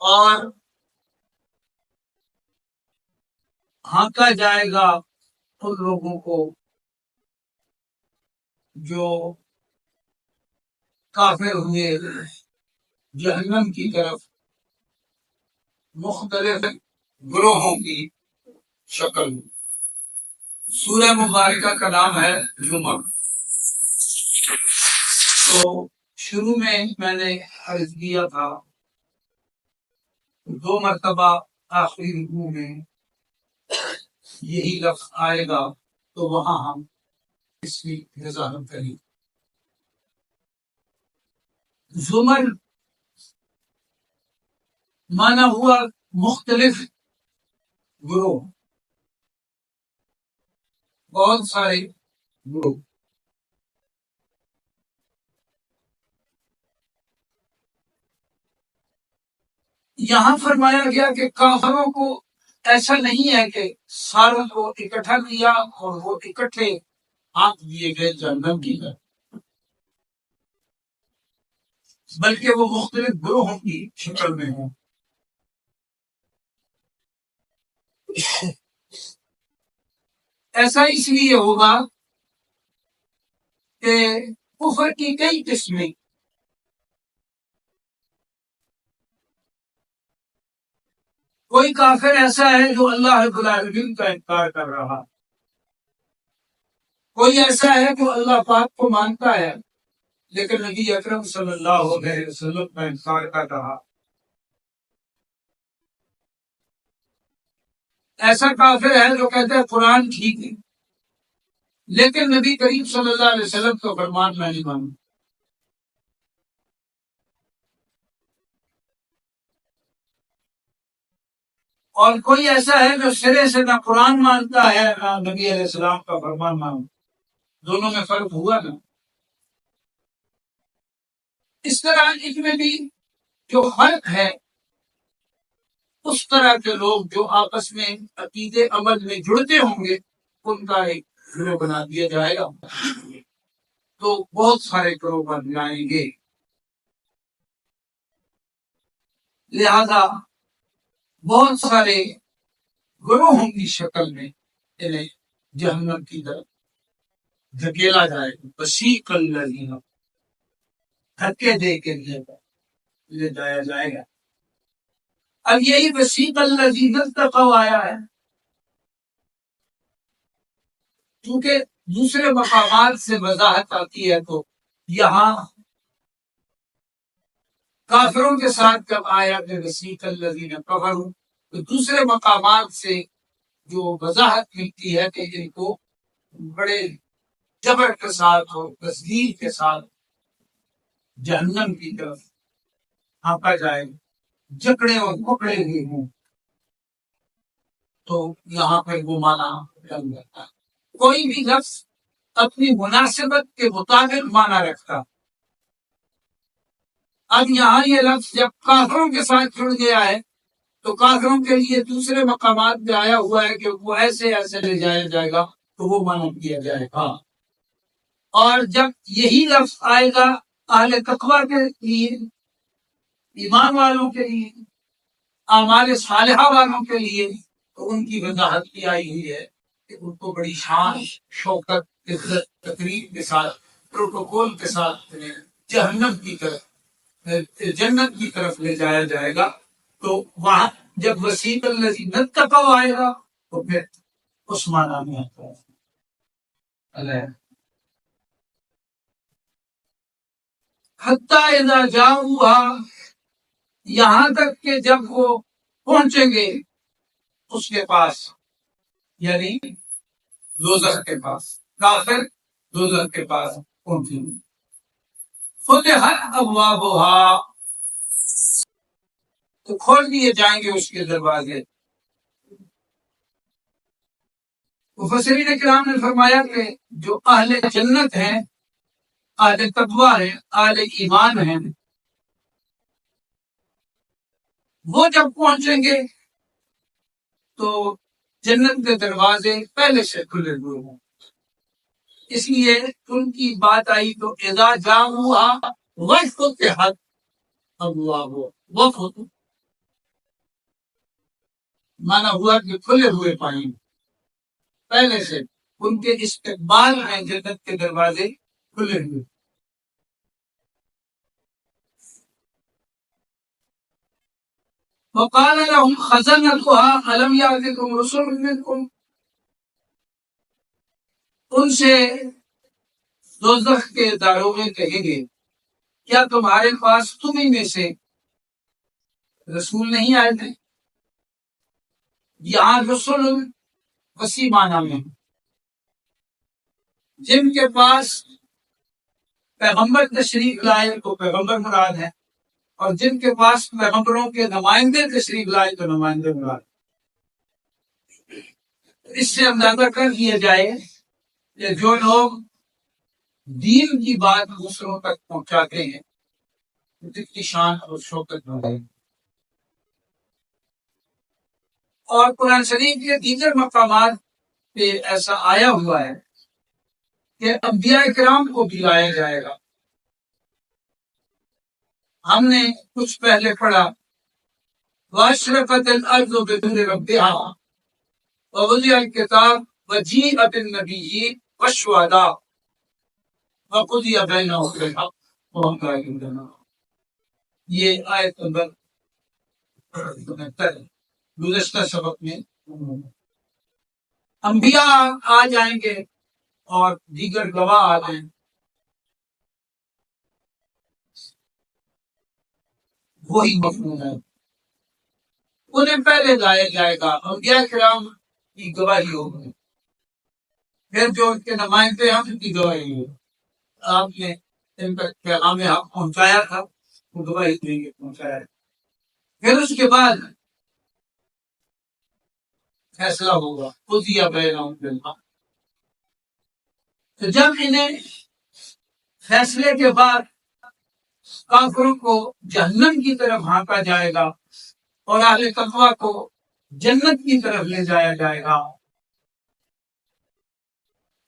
اور ہانکا جائے گا ان لوگوں کو جو کافر ہوئے جہنم کی طرف مختلف گروہوں کی شکل میں۔ سورہ مبارکہ کا نام ہے جمعہ۔ تو شروع میں نے عرض کیا تھا 2 مرتبہ آخری رکوع میں یہی لفظ آئے گا، تو وہاں ہم اس کی وضاحت کریں۔ زمر مانا ہوا مختلف گروہ، بہت سارے گروہ۔ یہاں فرمایا گیا کہ کافروں کو ایسا نہیں ہے کہ ساروں کو اکٹھا کیا اور وہ اکٹھے ہاتھ دیے گئے جہنم کی طرف، بلکہ وہ مختلف گروہوں کی شکل میں ہیں۔ ایسا اس لیے ہوگا کہ کفر کی کئی قسمیں، کوئی کافر ایسا ہے جو اللہ رب العالمین کا انکار کر رہا، کوئی ایسا ہے جو اللہ پاک کو مانتا ہے لیکن نبی اکرم صلی اللہ علیہ وسلم کا انکار کر رہا، ایسا کافر ہے جو کہتا ہے قرآن ٹھیک ہے لیکن نبی کریم صلی اللہ علیہ وسلم کا فرمان میں نہیں مانوں۔ اور کوئی ایسا ہے جو سرے سے نہ قرآن مانتا ہے نہ نبی علیہ السلام کا فرمان مانتا، دونوں میں فرق ہوا نا۔ اس طرح ان میں بھی جو فرق ہے، اس طرح کے لوگ جو آپس میں عقیدے عمل میں جڑتے ہوں گے ان کا ایک گروہ بنا دیا جائے گا، تو بہت سارے گروہ بن جائیں گے۔ لہذا بہت سارے گروہوں کی شکل میں انہیں جہنم کی طرف دھکیلا جائے گا، وسیق الذین، دھکے دے کے لے جایا جائے گا۔ اب یہی وسیق الذین اتقوا آیا ہے، کیونکہ دوسرے مقامات سے وضاحت آتی ہے، تو یہاں کافروں کے ساتھ جب آیا کہ وسیق الذین کفروا، تو دوسرے مقامات سے جو وضاحت ملتی ہے کہ ان کو بڑے جبر کے ساتھ اور تصدیق کے ساتھ جہنم کی طرف ہانکا جائے، جکڑے اور پکڑے ہوئے ہوں، تو یہاں پر وہ مانا چل جاتا ہے۔ کوئی بھی لفظ اپنی مناسبت کے مطابق مانا رکھتا۔ اب یہاں یہ لفظ جب کافروں کے ساتھ جڑ گیا ہے تو کافروں کے لیے دوسرے مقامات پہ آیا ہوا ہے کہ وہ ایسے ایسے لے جایا جائے گا، تو وہ مانا کیا جائے گا۔ اور جب یہی لفظ آئے گا اہل تقویٰ کے لیے، ایمان والوں کے لیے، اعمال صالحہ والوں کے لیے، تو ان کی وضاحت کی آئی ہوئی ہے کہ ان کو بڑی شان شوکت عزت تقریب کے ساتھ پروٹوکول کے ساتھ جہنم کی طرف جنت کی طرف لے جایا جائے گا۔ تو وہاں جب وسیق الذین اتقوا آئے گا تو پھر اس معنی میں آتا ہے۔ حتی اذا جاؤہا، یہاں تک کہ جب وہ پہنچیں گے اس کے پاس، یعنی دوزخ کے پاس، کافر دوزخ کے پاس پہنچیں گے، فتحت ابوابہا، تو کھول دیے جائیں گے اس کے دروازے۔ مفسرین کرام نے فرمایا کہ جو اہل جنت ہیں، اہل تقویٰ ہیں، اہل ایمان ہیں، وہ جب پہنچیں گے تو جنت کے دروازے پہلے سے کھلے ہوئے ہوں، اس لیے ان کی بات آئی تو اذا جاؤہا وفتحت ابوابہا، مانا ہوا کہ کھلے ہوئے پانی پہلے سے ان کے استقبال میں جنت کے دروازے کھلے ہوئے. وقال لهم خزنتها ألم يأتكم رسل منكم، ان سے دوزخ کے داروغے کہیں گے کیا تمہارے پاس تمہیں میں سے رسول نہیں آئے تھے. یہاں رسول وسیع معنی میں جن کے پاس پیغمبر تشریف لائے تو پیغمبر مراد ہے، اور جن کے پاس پیغمبروں کے نمائندے تشریف لائے تو نمائندے مراد. اس سے اندازہ کر لیا جائے کہ جو لوگ دین کی بات دوسروں تک پہنچاتے ہیں جن کی شان اور شوکت ہو گئی. اور قرآن شریف کے دیگر مقامات پہ ایسا آیا ہوا ہے کہ انبیاء کرام کو بھی لایا جائے گا. ہم نے کچھ پہلے پڑھا واشرقت الارض بنور ربها ووضع الکتاب وجیء بالنبیین والشہداء وقضی بینہم بالحق وهم لا یظلمون. یہ آیت نمبر 69 گزشتہ سبق میں انبیاء آ جائیں گے اور دیگر گواہ آ جائیں گے. وہی مفہوم ہے، انہیں پہلے لایا جائے گا، انبیاء کرام کی گواہی ہوگی، پھر جو ان کے نمائندے ہیں ان کی گواہی ہوگی. آپ نے ان کا پیغام حق پہنچایا تھا، وہ گواہی دیں گے پہنچایا. پھر اس کے بعد فیصلہ ہوگا قضی بینہم بالحق. تو جب انہیں فیصلے کے بعد کافروں کو جہنم کی طرف ہانکا جائے گا اور اہل تقویٰ کو جنت کی طرف لے جایا جائے گا،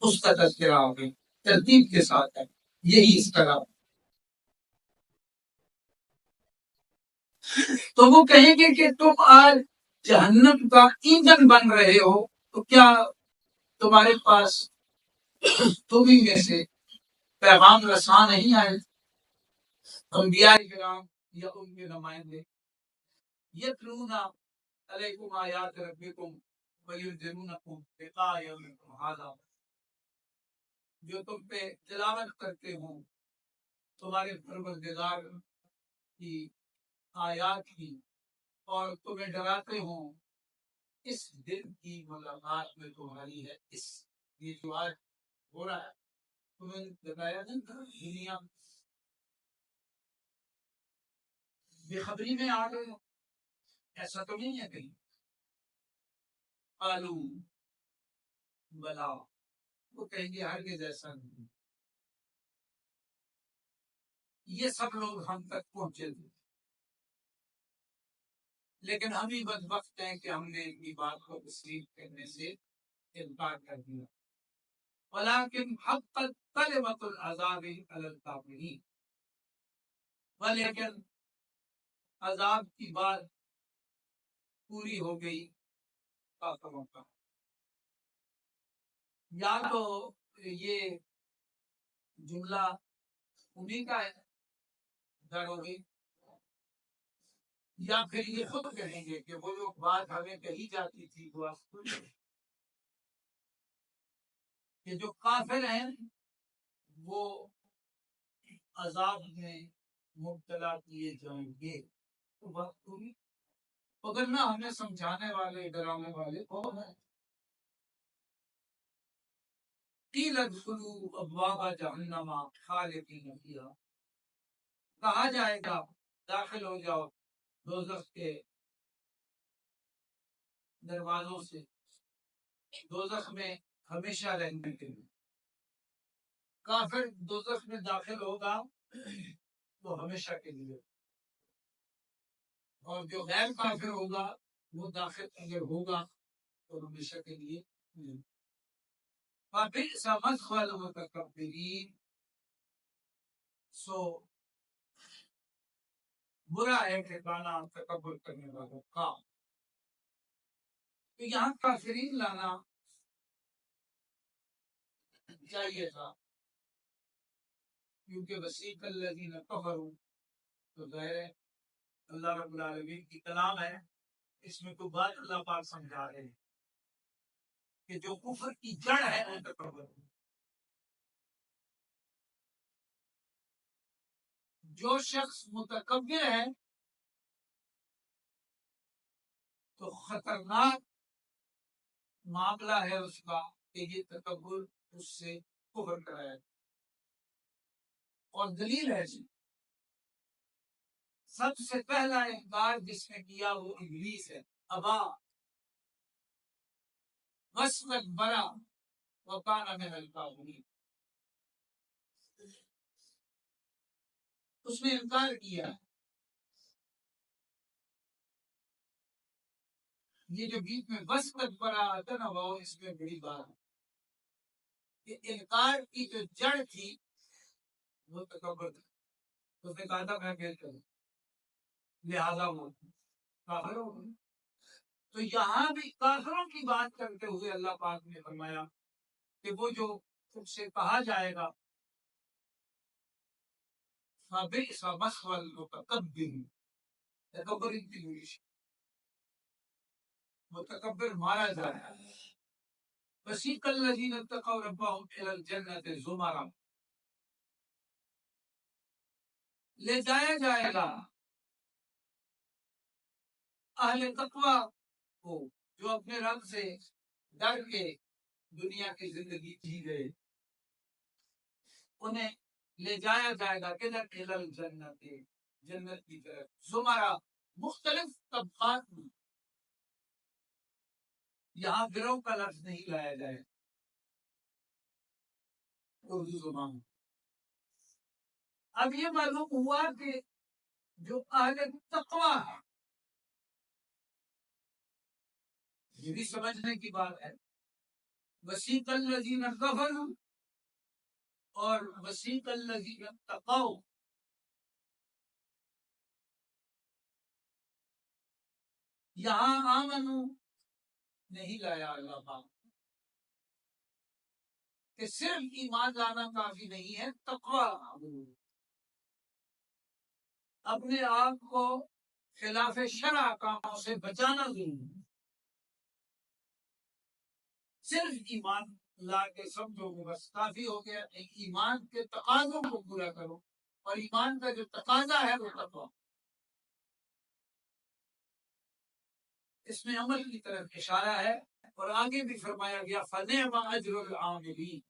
اس کا تذکرہ ہوگی ترتیب کے ساتھ ہے. یہی اس طرح تو وہ کہیں گے کہ تم آج جہنم کا ایندھن بن رہے ہو تو کیا تمہارے پاس تمہیں میں سے پیغام رساں نہیں آئے انبیاء کرام یا ان کے نمائندے یتلون علیکم آیات ربکم وینذرونکم لقاء یومکم ھذا، جو تم پہ تلاوت کرتے ہوں تمہارے پروردگار کی آیات کی اور تمہیں ڈراتے ہوں اس دن کی ملاقات میں تمہاری ہے. اس یہ جو آج ہو رہا ہے تمہیں بتایا نہیں تھا دنیا بے خبری میں آ گئے، ایسا تو نہیں ہے کہیں. آلو بلا وہ کہیں گے ہرگز ایسا نہیں. یہ سب لوگ ہم تک پہنچے تھے لیکن ہم ہی بدبخت ہیں کہ ہم نے ان کی بات کو تسلیم کرنے سے انکار کر دیا. ولیکن حقت کلمۃ العذاب علی الکافرین، ولیکن عذاب کی بات پوری ہو گئی کافروں کا. یا تو یہ جملہ انہیں کا ہے ڈر ہوگی، یا پھر یہ خود کہیں گے کہ وہ لوگ بات ہمیں کہی جاتی تھی وہ کہ جو کافر ہیں وہ عذاب میں مبتلا کیے جائیں گے. تو بات پوری، اگر نہ ہمیں سمجھانے والے ڈرانے والے کون ہیں. قیل ادخلوا ابواب جہنم خالدین فیہا، کہا جائے گا داخل ہو جاؤ دوزخ کے دروازوں سے، دوزخ میں ہمیشہ رہنے کے لیے. کافر دوزخ میں داخل ہوگا تو ہمیشہ کے لیے، اور جو غیر کافر ہوگا وہ داخل اگر ہوگا تو ہمیشہ کے لیے. فبئس مثوى المتکبرین، سو برا ہے ٹھکانہ تکبر کرنے والوں کا. تو یہاں کافرین لانا چاہیے تھا، کیونکہ وسیق الذین کفروا تو ظاہر ہے اللہ رب العالمین کی کلام ہے، اس میں کوئی بات اللہ پاک سمجھا رہے ہیں کہ جو کفر کی جڑ ہے وہ تکبر، جو شخص متکبر ہے تو خطرناک معاملہ ہے اس کا کہ یہ تکبر اس سے کفر کرائے، اور دلیل ہے جی سب سے پہلا انکار جس نے کیا وہ ابلیس ہے، ابا واستکبر وکان من الکافرین، اس نے انکار کیا۔ یہ جو بیچ میں واستکبر آتا نا وہ اس میں بڑی بات ہے کہ انکار کی جو جڑ تھی وہ تکبر تھا، اس نے کہا تھا میں فیل کروں لہذا وہ کافر ہو گئے۔ تو یہاں بھی کافروں کی بات کرتے ہوئے اللہ پاک نے فرمایا کہ وہ جو تم سے کہا جائے گا فَبِئْسَ مَثْوَى الْمُتَكَبِّرِينَ، تکبر کی انگلش متکبر مارا جائے گا۔ وَسِيقَ الَّذِينَ اتَّقَوْا رَبَّهُمْ إِلَى الْجَنَّةِ زُمَرًا، لے جایا جائے گا اہل تقوی کو جو اپنے رب سے ڈر کے دنیا کی زندگی جی گئے، انہیں لے جایا جائے گا کدھر؟ الی الجنت، جنت کی طرف، زمرہ مختلف طبقات میں، یہاں گروہ کا لفظ نہیں لایا جائے اردو زبان میں۔ اب یہ معلوم ہوا کہ جو اہل تقوی ہے، یہ بھی سمجھنے کی بات ہے، وسیق الذین کفروا اور وسیق الذین اتقوا، یہاں آمنو نہیں لایا اللہ پاک کہ صرف ایمان لانا کافی نہیں ہے، تقوی اپنے آپ کو خلاف شرع کاموں سے بچانا ضروری ہے۔ صرف ایمان لا کے سمجھو کہ بس کافی ہو گیا، ایمان کے تقاضوں کو پورا کرو، اور ایمان کا جو تقاضا ہے وہ تقوی، اس میں عمل کی طرف اشارہ ہے، اور آگے بھی فرمایا گیا فَنِعْمَ أَجْرُ الْعَامِلِينَ۔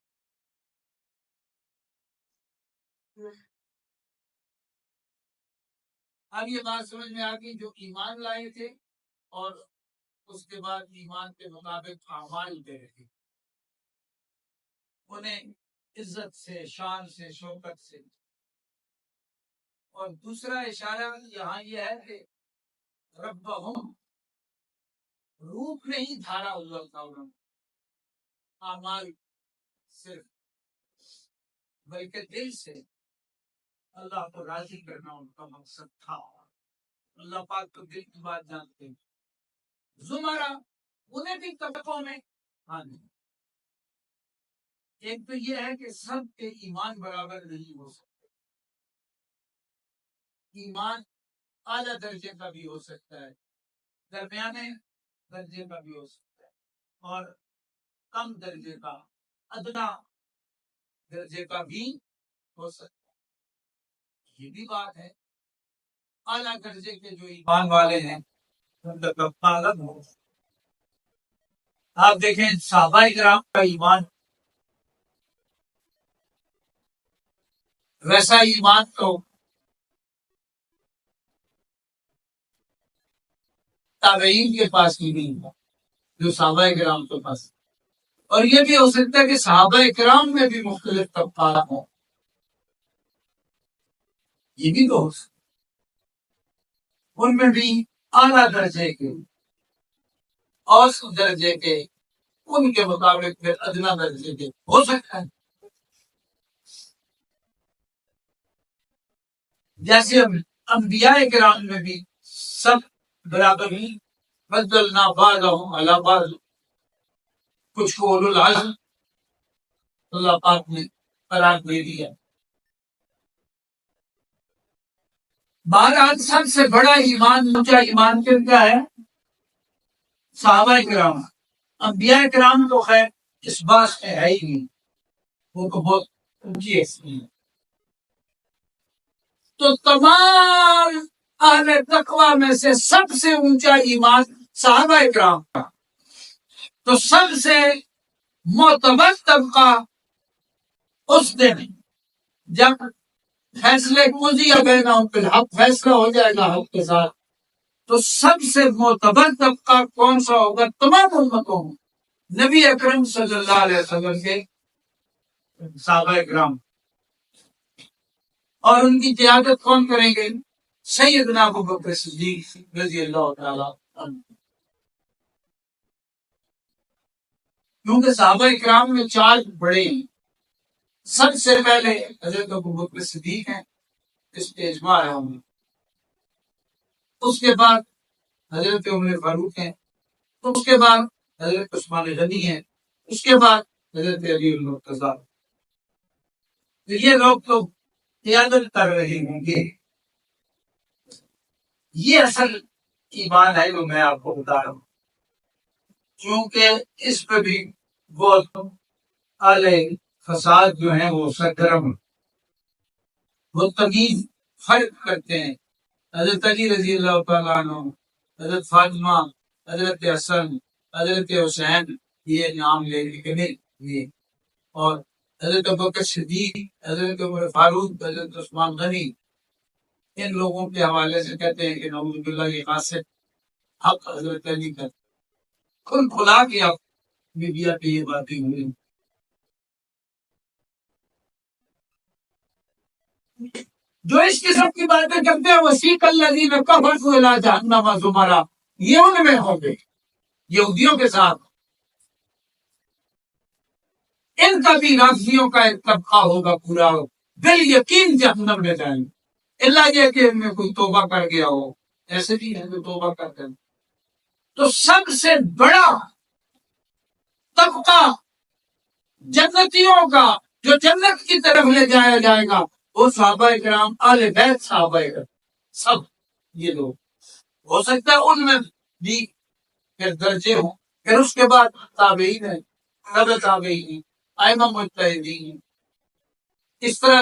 اب یہ بات سمجھ میں آ گئی، جو ایمان لائے تھے اور اس کے بعد ایمان کے مطابق اعمال دے رہے، انہیں عزت سے، شان سے، شوکت سے۔ اور دوسرا اشارہ یہاں یہ ہے کہ ربہم، روپ نہیں دھارا ہوا تھا انہوں نے اعمال صرف، بلکہ دل سے اللہ کو راضی کرنا ان کا مقصد تھا۔ اللہ پاک تو دل کی بات جانتے ہیں۔ زمرہ انہیں بھی طبقوں میں، ہاں جی، ایک تو یہ ہے کہ سب کے ایمان برابر نہیں ہو سکتے، ایمان اعلیٰ درجے کا بھی ہو سکتا ہے، درمیانے درجے کا بھی ہو سکتا ہے، اور کم درجے کا، ادنا درجے کا بھی ہو سکتا ہے۔ یہ بھی بات ہے، اعلیٰ درجے کے جو ایمان والے ہیں ان کا طبقہ الگ ہو۔ آپ دیکھیں صحابہ کرام کا ایمان، ویسا ایمان تو تابعین کے پاس ہی نہیں ہے جو صحابہ کرام کے پاس، اور یہ بھی ہو سکتا ہے کہ صحابہ کرام میں بھی مختلف طبقات ہوں، یہ بھی تو ہو سکتا ہے، ان میں بھی اعلیٰ درجے کے، اوسط درجے کے، ان کے مطابق پھر ادنا درجے کے ہو سکتا ہے۔ جیسے انبیاء کرام میں بھی سب برابر ہی بدلنا بعضهم علی بعض، کچھ کو اولو العزم اللہ پاک نے قرار دے دیا۔ بہرحال سب سے بڑا ایمان، اونچا ایمان کن کا ہے؟ صحابہ کرام۔ انبیاء کرام تو خیر اس بات میں ہے ہی نہیں، وہ تو بہت اونچی ہے۔ تو تمام اہل تقوی میں سے سب سے اونچا ایمان صحابہ کرام کا۔ تو سب سے معتبر طبقہ اس دن جب فیصلے قضی بینہم بالحق، فیصلہ ہو جائے گا حق کے ساتھ، تو سب سے معتبر طبقہ کون سا ہوگا تمام امتوں میں؟ نبی اکرم صلی اللہ علیہ وسلم کے صحابہ کرام، اور ان کی قیادت کون کریں گے؟ سیدنا ابوبکر صدیق رضی اللہ تعالی عنہ۔ کیونکہ صحابہ کرام میں چار بڑے ہیں۔ سب سے پہلے حضرت ابوبکر صدیق ہیں، اس پہ اجماع ہے ہم۔ اس کے بعد حضرت عمر فاروق ہیں، اس کے بعد حضرت عثمان غنی ہیں، اس کے بعد حضرت علی المرتضیٰ۔ یہ لوگ تو قیادت کر رہے ہوں گے۔ یہ اصل ایمان ہے جو میں آپ کو بتا رہا ہوں، کیونکہ اس پہ بھی بہت اہل فساد جو ہیں وہ سرگرم، وہ تمیز فرق کرتے ہیں۔ حضرت علی رضی اللہ تعالیٰ عنہ، حضرت فاطمہ، حضرت حسن، حضرت حسین، یہ نام لے کے نہیں، اور حضرت ابوبکر صدیق، حضرت عمر فاروق، حضرت عثمان غنی، ان لوگوں کے حوالے سے کہتے ہیں کہ نعوذ باللہ یہ قاصد حق حضرت علی کا کھل کھلا کے آپ میڈیا پہ یہ باتیں ہوئی۔ جو اس قسم کی باتیں کرتے ہیں وسیق الذین کفروا الی جہنم زمرا، یہ ان میں ہوں گے یہودیوں کے ساتھ۔ ان کا بھی رافضیوں کا ایک طبقہ ہوگا پورا، بالیقین جہنم میں جائیں گے، اللہ یہ کہ ان میں کوئی توبہ کر گیا ہو، ایسے بھی ہیں جو توبہ کرتے ہیں۔ تو سب سے بڑا طبقہ جنتیوں کا جو جنت کی طرف لے جایا جائے گا وہ صحابہ کرام، اہل بیت صحابہ کرام، سب یہ لوگ۔ ہو سکتا ہے ان میں بھی پھر درجے ہوں، پھر اس کے بعد تابعین ہیں، تبع تابعین، ائمہ مجتہدین، اس طرح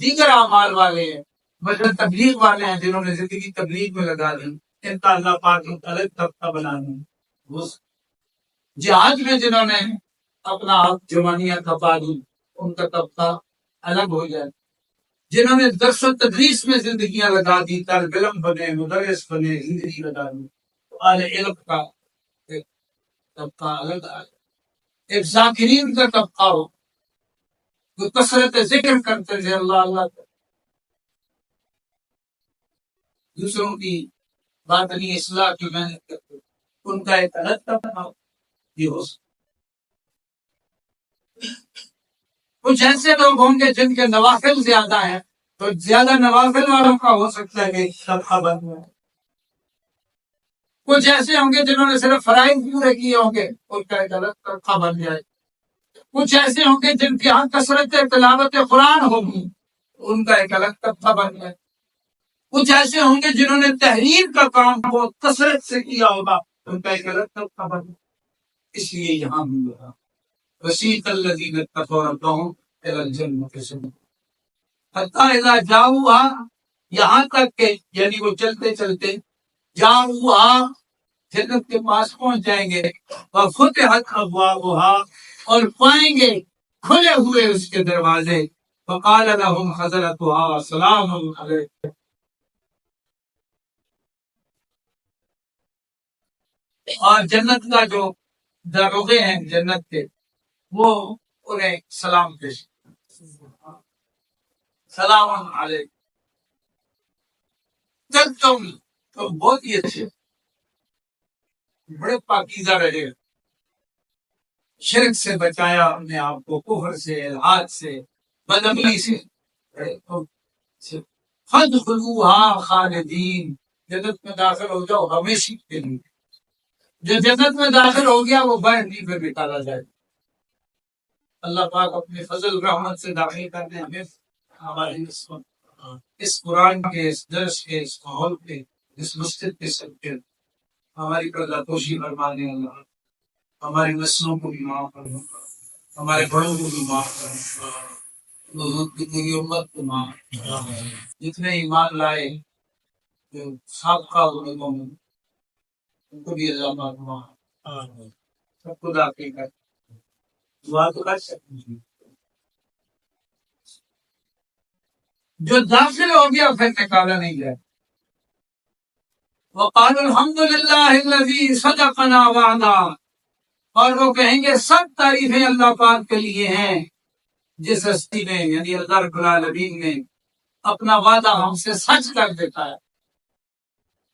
دیگر اعمال والے ہیں، مثلا تبلیغ والے ہیں جنہوں نے زندگی تبلیغ میں لگا دی، ان کا اللہ پاک الگ طبقہ بنا دیں۔ جہاد میں جنہوں نے اپنا حق جوانیاں کھپا دی، ان کا طبقہ الگ ہو جائے۔ جنہوں نے درس و تدریس میں زندگیاں لگا دی، طالب علم بنے، مدرس بنے، زندگی لگا دی، تو اہل علم کا ایک طبقہ الگ آ جائے۔ ایک ذاکرین کا طبقہ ہو جو کثرت ذکر کرتے تھے اللہ اللہ، دوسروں کی باطنی اصلاح کی محنت کرتے، ان کا ایک الگ طبقہ ہو۔ یہ ہو سکتا کچھ ایسے لوگ ہوں گے جن کے نوافل زیادہ ہیں، تو زیادہ نوافل والوں کا ہو سکتا ہے کہ طبقہ بن جائے۔ کچھ ایسے ہوں گے جنہوں نے صرف فرائض پورے کیے ہوں گے، ان کا ایک الگ طبقہ بن جائے۔ کچھ ایسے ہوں گے جن کے ہاں کثرت تلاوت قرآن ہوگی، ان کا ایک الگ طبقہ بن جائے۔ کچھ ایسے ہوں گے جنہوں نے تحریر کا کام بہت کثرت سے کیا ہوگا، ان کا ایک الگ طبقہ بن جائے۔ اس لیے یہاں بھی ہوگا وسیق الذین اتقوا ربہم الی الجنۃ حتی اذا جاؤہا، یہاں تک کہ یعنی وہ چلتے چلتے جاؤہا جنت کے پاس پہنچ جائیں گے، وفتحت ابوابہا، اور پائیں گے کھلے ہوئے اس کے دروازے، فقال لهم خزنتہا سلام علیکم، اور جنت کا جو داروغے ہیں جنت کے وہ انہیں سلام پیش، سلام علیکم، جب تم بہت ہی اچھے، بڑے پاکیزہ رہے، شرک سے بچایا اپنے آپ کو، کفر سے، الحاد سے، بدعملی سے، فادخلوها خالدین، جنت میں داخل ہو جاؤ ہمیشہ کے لیے۔ جو جنت میں داخل ہو گیا وہ باہر نہیں پہ نکالا جائے. اللہ پاک اپنے فضل رحمت سے داخل کرنے ہمیں ہماری اس قرآن کے اس درس کے اس ماحول کے اس مسجد کے سب کے ہماری اللہ توشی فرمانے. اللہ ہماری نسلوں کو بھی معاف کرنا، ہمارے بڑوں کو بھی معاف کرنا، پوری امت کو معاف کرنا. جتنے ایمان لائے جو سابقہ علماء ہیں ان کو بھی اللہ پاک معاف سب کو داخل کر. دعا تو کر سکتے ہیں. جو داخل ہو گیا پھر نکالا نہیں جائے. وقالوا الحمد للہ الذی صدقنا وعدا، اور وہ کہیں گے سب تعریفیں اللہ پاک کے لیے ہیں جس ہستی نے یعنی اللہ رب العالمین نے اپنا وعدہ ہم سے سچ کر دیتا ہے.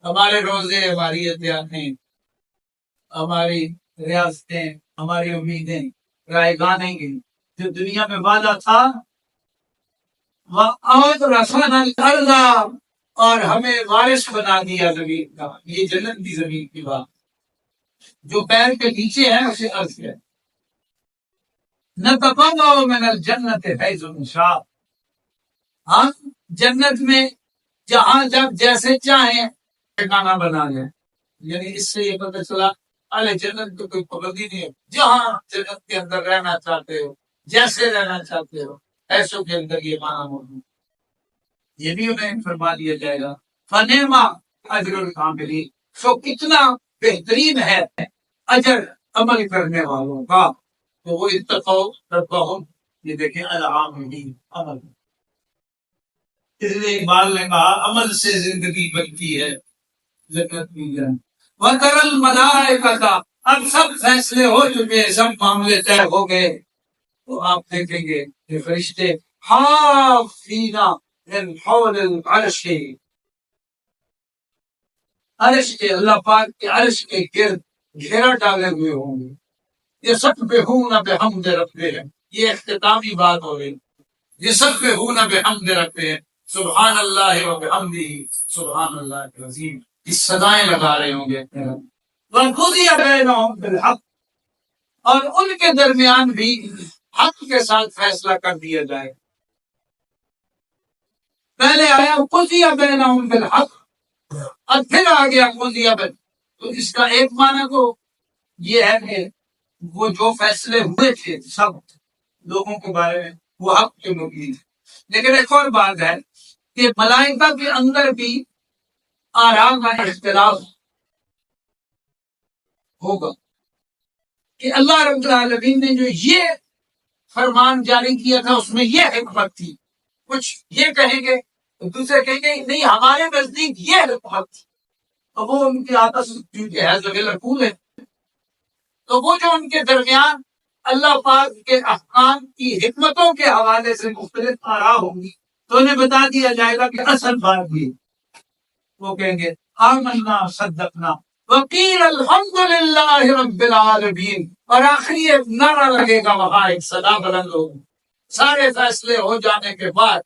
ہمارے روزے، ہماری احتیاطیں، ہماری ریاستیں، ہماری امیدیں رائے گاہ نہیں گئی. جو دنیا میں وعدہ تھا وَأَوْرَثَنَا الْأَرْضَ، اور ہمیں وارث بنا دیا زمین کا. یہ جنت کی زمین کی بات جو پیر کے نیچے ہے اسے عرض ہے. نَتَبَوَّأُ مِنَ الْجَنَّةِ حَيْثُ نَشَاءُ، ہم جنت میں جہاں جب جیسے چاہیں ٹھکانہ بنا لیں. یعنی اس سے یہ پتہ چلا اہل جنت کو کوئی پابندی نہیں ہے. جہاں جنت کے اندر رہنا چاہتے ہو، جیسے رہنا چاہتے ہو، ایسوں کے اندر یہ معنی موجود. یہ بھی انہیں فرما دیا جائے گا فَنِعْمَ أَجْرُ الْعَامِلِينَ، سو کتنا بہترین ہے اجر عمل کرنے والوں کا. تو وہ اتقوا ربهم، یہ دیکھیں العاملین، عمل. اس لیے اقبال نے کہا عمل سے زندگی بنتی ہے جنت کی جنت. وَتَرَى الْمَلَائِكَةَ، اب سب فیصلے ہو چکے، سب معاملے طے ہو گئے، تو آپ دیکھیں گے کہ فرشتے حافین من حول العرش، عرش کے اللہ پاک کے عرش کے گرد گھیرا ڈالے ہوئے ہوں گے. یسبحون بحمد ربہم، یہ اختتامی بات ہو گئی. یسبحون بحمد ربہم سبحان اللہ و بحمدہ سبحان اللہ العظیم، اس صدائیں لگا رہے ہوں گے. وَقُضِیَ بَیْنَهُم بِالْحَقِّ، اور ان کے درمیان بھی حق کے ساتھ فیصلہ کر دیا جائے. پہلے آیا قُضِیَ بَیْنَهُم بِالْحَقِّ، اور پھر آ گیا قُضِیَ بَیْنَهُم. تو اس کا ایک معنی تو یہ ہے کہ وہ جو فیصلے ہوئے تھے سب لوگوں کے بارے میں وہ حق کے مبین ہے. لیکن ایک اور بات ہے کہ ملائکہ کے اندر بھی آراء کا اختلاف ہوگا کہ اللہ رب العالمین نے جو یہ فرمان جاری کیا تھا اس میں یہ حکمت تھی. کچھ یہ کہیں گے، دوسرے کہیں گے نہیں ہمارے نزدیک یہ حکمت تھی. تو وہ ان کے آپس کیونکہ حیض رقول ہے، تو وہ جو ان کے درمیان اللہ پاک کے احکام کی حکمتوں کے حوالے سے مختلف آراء ہوں گی تو انہیں بتا دیا جائے گا کہ اصل بات یہ. وہ کہیں گے آمنا صدقنا وقیل الحمد للہ رب العالمین، اور آخری ایک نعرہ لگے گا وہاں، ایک صدا بلند ہوگی. سارے فیصلے ہو جانے کے بعد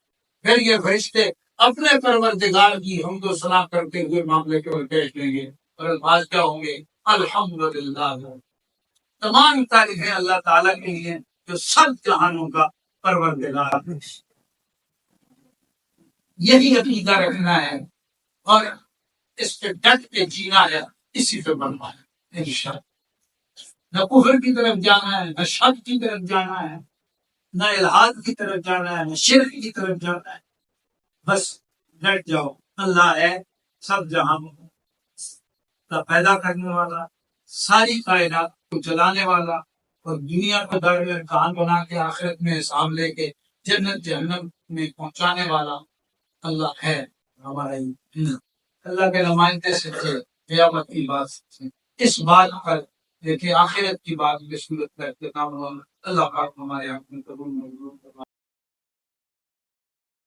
پھر یہ فرشتے اپنے پروردگار کی حمد و ثنا کرتے ہوئے معاملے کے پیش لیں گے اور الفاظ کیا ہوں گے؟ الحمدللہ، تمام تعریفیں اللہ تعالیٰ کے لیے جو سب جہانوں کا پروردگار ہے. یہی عقیدہ رکھنا ہے اور اس پہ ڈٹ کے جینا ہے، اسی پہ بننا ہے انشاءاللہ. نہ کفر کی طرف جانا ہے، نہ شک کی طرف جانا ہے، نہ الحاد کی طرف جانا ہے، نہ شرک کی طرف جانا ہے. بس ڈٹ جاؤ، اللہ ہے سب جہانوں کا پیدا کرنے والا، ساری کائنات کو چلانے والا، اور دنیا کو در امتحان بنا کے آخرت میں حساب لے کے جنت جہنم میں پہنچانے والا اللہ ہے ہمارا. اللہ کے نمائندے سے تھے، قیامت کی بات سے اس بات پر دیکھیں آخرت کی بات میں صورت کا اختتام ہوا. اللہ پاک ہمارے آپ میں قبول